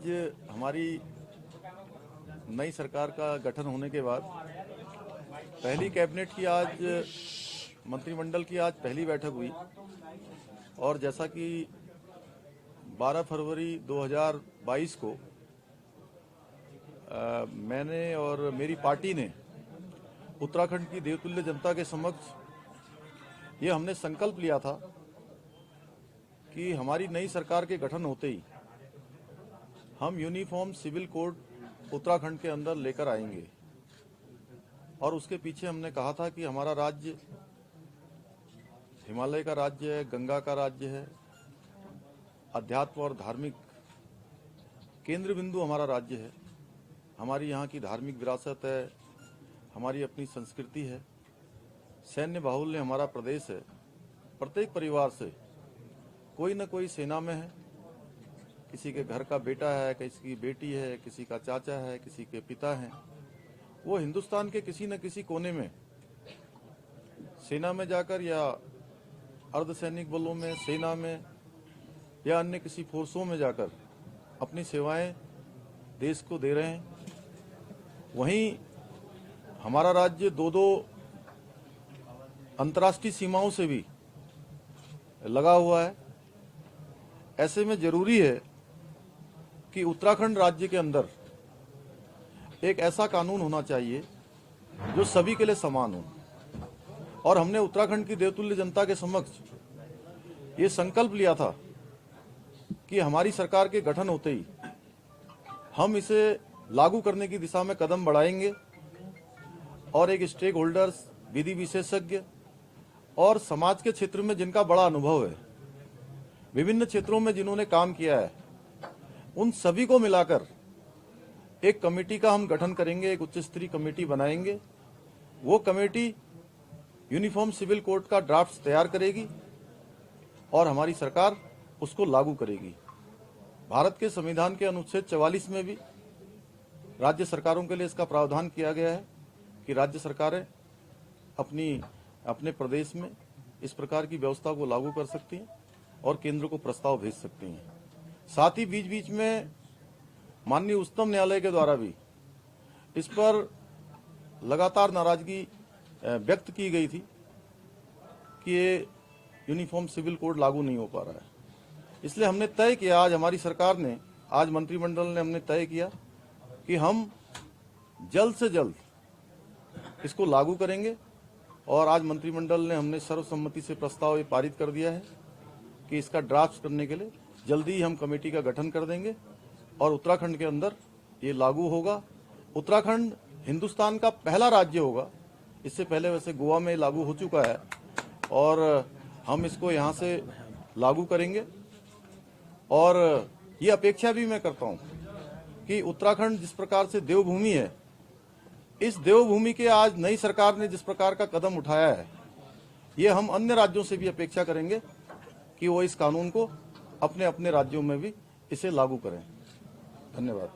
आज हमारी नई सरकार का गठन होने के बाद पहली कैबिनेट की आज मंत्रिमंडल की आज पहली बैठक हुई और जैसा कि 12 फरवरी 2022 को मैंने और मेरी पार्टी ने उत्तराखंड की देवतुल्य जनता के समक्ष ये हमने संकल्प लिया था कि हमारी नई सरकार के गठन होते ही हम यूनिफॉर्म सिविल कोड उत्तराखंड के अंदर लेकर आएंगे। और उसके पीछे हमने कहा था कि हमारा राज्य हिमालय का राज्य है, गंगा का राज्य है, अध्यात्म और धार्मिक केंद्र बिंदु हमारा राज्य है। हमारी यहाँ की धार्मिक विरासत है, हमारी अपनी संस्कृति है, सैन्य बाहुल्य हमारा प्रदेश है। प्रत्येक परिवार से कोई न कोई सेना में है, किसी के घर का बेटा है, किसी की बेटी है, किसी का चाचा है, किसी के पिता हैं। वो हिंदुस्तान के किसी न किसी कोने में सेना में जाकर या अर्धसैनिक बलों में, सेना में या अन्य किसी फोर्सों में जाकर अपनी सेवाएं देश को दे रहे हैं। वहीं हमारा राज्य दो अंतर्राष्ट्रीय सीमाओं से भी लगा हुआ है। ऐसे में जरूरी है कि उत्तराखंड राज्य के अंदर एक ऐसा कानून होना चाहिए जो सभी के लिए समान हो। और हमने उत्तराखंड की देवतुल्य जनता के समक्ष ये संकल्प लिया था कि हमारी सरकार के गठन होते ही हम इसे लागू करने की दिशा में कदम बढ़ाएंगे और एक स्टेक होल्डर्स, विधि विशेषज्ञ और समाज के क्षेत्र में जिनका बड़ा अनुभव है, विभिन्न क्षेत्रों में जिन्होंने काम किया है, उन सभी को मिलाकर एक कमेटी का हम गठन करेंगे, एक उच्च स्तरीय कमेटी बनाएंगे। वो कमेटी यूनिफॉर्म सिविल कोड का ड्राफ्ट तैयार करेगी और हमारी सरकार उसको लागू करेगी। भारत के संविधान के अनुच्छेद 44 में भी राज्य सरकारों के लिए इसका प्रावधान किया गया है कि राज्य सरकारें अपने प्रदेश में इस प्रकार की व्यवस्था को लागू कर सकती हैं और केंद्र को प्रस्ताव भेज सकती हैं। साथ ही बीच बीच में माननीय उच्चतम न्यायालय के द्वारा भी इस पर लगातार नाराजगी व्यक्त की गई थी कि ये यूनिफॉर्म सिविल कोड लागू नहीं हो पा रहा है। इसलिए हमने तय किया, आज हमारी सरकार ने, आज मंत्रिमंडल ने हमने तय किया कि हम जल्द से जल्द इसको लागू करेंगे। और आज मंत्रिमंडल ने हमने सर्वसम्मति से प्रस्ताव ये पारित कर दिया है कि इसका ड्राफ्ट करने के लिए जल्दी ही हम कमेटी का गठन कर देंगे और उत्तराखंड के अंदर ये लागू होगा। उत्तराखंड हिंदुस्तान का पहला राज्य होगा। इससे पहले वैसे गोवा में लागू हो चुका है और हम इसको यहाँ से लागू करेंगे। और ये अपेक्षा भी मैं करता हूँ कि उत्तराखंड जिस प्रकार से देवभूमि है, इस देवभूमि के आज नई सरकार ने जिस प्रकार का कदम उठाया है, ये हम अन्य राज्यों से भी अपेक्षा करेंगे कि वो इस कानून को अपने अपने राज्यों में भी इसे लागू करें। धन्यवाद।